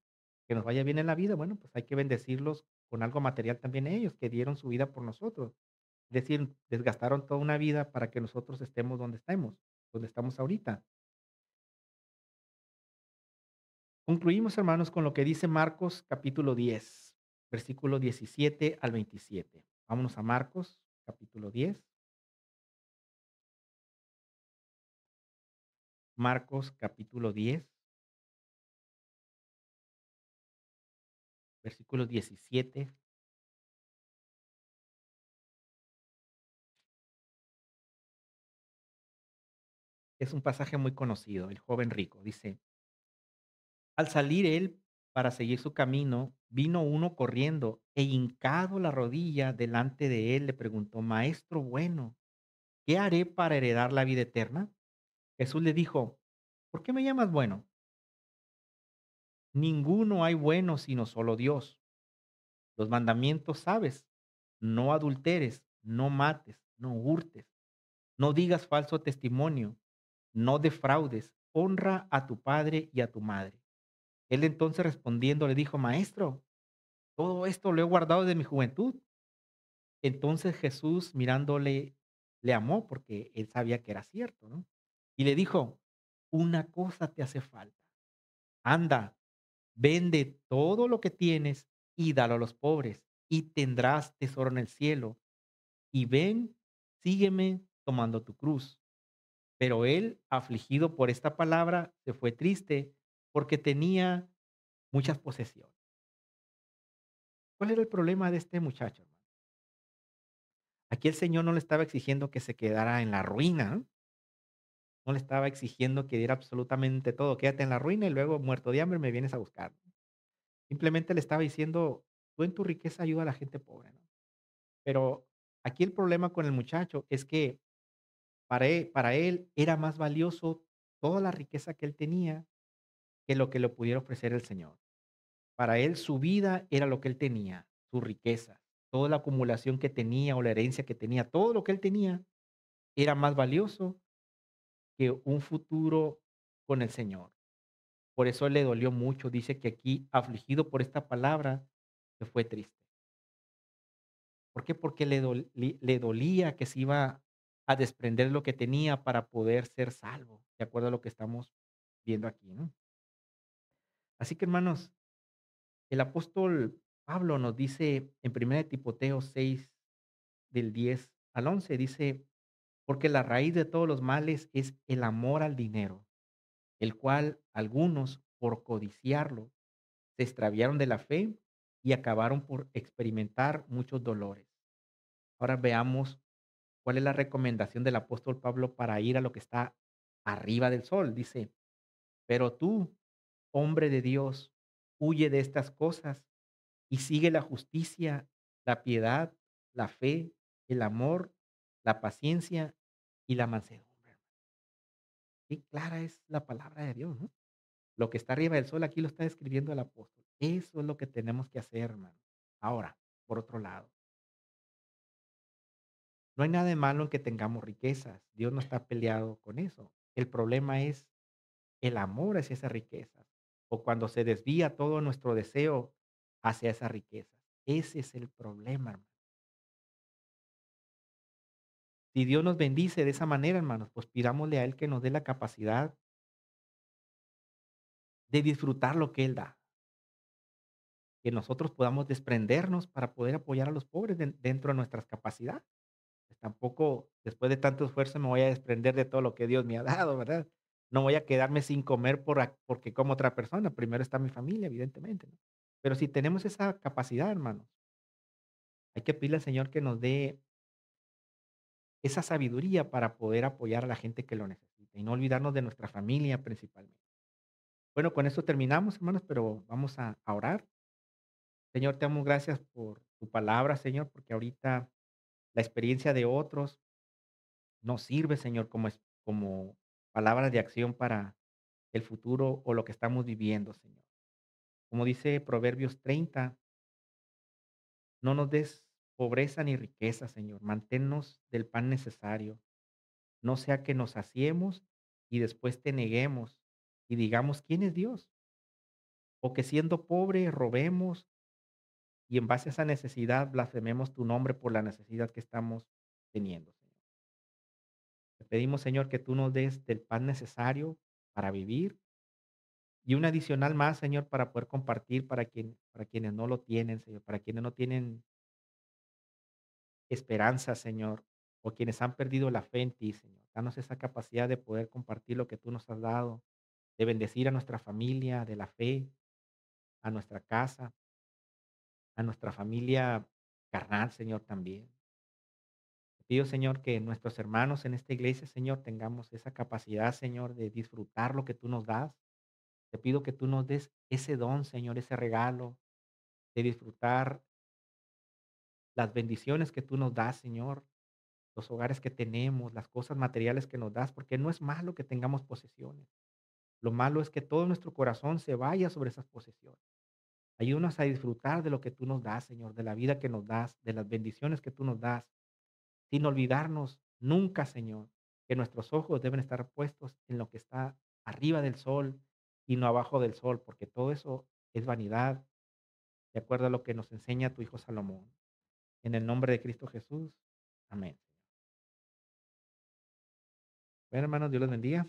que nos vaya bien en la vida. Bueno, pues hay que bendecirlos con algo material también ellos, que dieron su vida por nosotros. Es decir, desgastaron toda una vida para que nosotros estemos donde estamos ahorita. Concluimos, hermanos, con lo que dice Marcos capítulo 10, versículo 17 al 27. Vámonos a Marcos capítulo 10. Marcos capítulo 10, versículo 17. Es un pasaje muy conocido, el joven rico. Dice, al salir él para seguir su camino, vino uno corriendo e hincado la rodilla delante de él le preguntó, Maestro bueno, ¿qué haré para heredar la vida eterna? Jesús le dijo, ¿por qué me llamas bueno? Ninguno hay bueno sino solo Dios. Los mandamientos sabes, no adulteres, no mates, no hurtes, no digas falso testimonio, no defraudes, honra a tu padre y a tu madre. Él entonces respondiendo le dijo, Maestro, todo esto lo he guardado de mi juventud. Entonces Jesús mirándole, le amó porque él sabía que era cierto, ¿no? Y le dijo, una cosa te hace falta. Anda, vende todo lo que tienes y dalo a los pobres y tendrás tesoro en el cielo. Y ven, sígueme tomando tu cruz. Pero él, afligido por esta palabra, se fue triste porque tenía muchas posesiones. ¿Cuál era el problema de este muchacho, hermano? Aquí el Señor no le estaba exigiendo que se quedara en la ruina, ¿no? No le estaba exigiendo que diera absolutamente todo, quédate en la ruina y luego muerto de hambre me vienes a buscar. Simplemente le estaba diciendo, tú en tu riqueza ayuda a la gente pobre, ¿no? Pero aquí el problema con el muchacho es que para él era más valioso toda la riqueza que él tenía que lo que le pudiera ofrecer el Señor. Para él su vida era lo que él tenía, su riqueza, toda la acumulación que tenía o la herencia que tenía, todo lo que él tenía era más valioso que un futuro con el Señor. Por eso le dolió mucho. Dice que aquí, afligido por esta palabra, se fue triste. ¿Por qué? Porque le dolía que se iba a desprender lo que tenía para poder ser salvo, de acuerdo a lo que estamos viendo aquí, ¿no? Así que, hermanos, el apóstol Pablo nos dice en 1 Timoteo 6 del 10 al 11 dice, porque la raíz de todos los males es el amor al dinero, el cual algunos, por codiciarlo, se extraviaron de la fe y acabaron por experimentar muchos dolores. Ahora veamos cuál es la recomendación del apóstol Pablo para ir a lo que está arriba del sol. Dice, pero tú, hombre de Dios, huye de estas cosas y sigue la justicia, la piedad, la fe, el amor, la paciencia y la mansedumbre. Qué clara es la palabra de Dios, ¿no? Lo que está arriba del sol aquí lo está describiendo el apóstol. Eso es lo que tenemos que hacer, hermano. Ahora, por otro lado, no hay nada de malo en que tengamos riquezas. Dios no está peleado con eso. El problema es el amor hacia esas riquezas o cuando se desvía todo nuestro deseo hacia esas riquezas. Ese es el problema, hermano. Si Dios nos bendice de esa manera, hermanos, pues pidámosle a Él que nos dé la capacidad de disfrutar lo que Él da, que nosotros podamos desprendernos para poder apoyar a los pobres dentro de nuestras capacidades. Pues tampoco, después de tanto esfuerzo, me voy a desprender de todo lo que Dios me ha dado, ¿verdad? No voy a quedarme sin comer porque como otra persona. Primero está mi familia, evidentemente, ¿no? Pero si tenemos esa capacidad, hermanos, hay que pedirle al Señor que nos dé esa sabiduría para poder apoyar a la gente que lo necesita y no olvidarnos de nuestra familia principalmente. Bueno, con esto terminamos, hermanos, pero vamos a orar. Señor, te damos gracias por tu palabra, Señor, porque ahorita la experiencia de otros nos sirve, Señor, como palabras de acción para el futuro o lo que estamos viviendo, Señor. Como dice Proverbios 30, no nos des pobreza ni riqueza, Señor. Manténnos del pan necesario. No sea que nos saciemos y después te neguemos y digamos, ¿quién es Dios? O que siendo pobre robemos y en base a esa necesidad blasfememos tu nombre por la necesidad que estamos teniendo, Señor. Te pedimos, Señor, que tú nos des del pan necesario para vivir y un adicional más, Señor, para poder compartir para quienes no lo tienen, Señor, para quienes no tienen esperanza, Señor, o quienes han perdido la fe en ti, Señor. Danos esa capacidad de poder compartir lo que tú nos has dado, de bendecir a nuestra familia, de la fe, a nuestra casa, a nuestra familia carnal, Señor, también. Te pido, Señor, que nuestros hermanos en esta iglesia, Señor, tengamos esa capacidad, Señor, de disfrutar lo que tú nos das. Te pido que tú nos des ese don, Señor, ese regalo de disfrutar las bendiciones que tú nos das, Señor, los hogares que tenemos, las cosas materiales que nos das, porque no es malo que tengamos posesiones. Lo malo es que todo nuestro corazón se vaya sobre esas posesiones. Ayúdanos a disfrutar de lo que tú nos das, Señor, de la vida que nos das, de las bendiciones que tú nos das, sin olvidarnos nunca, Señor, que nuestros ojos deben estar puestos en lo que está arriba del sol y no abajo del sol, porque todo eso es vanidad, de acuerdo a lo que nos enseña tu Hijo Salomón. En el nombre de Cristo Jesús. Amén. Bueno, hermanos, Dios los bendiga.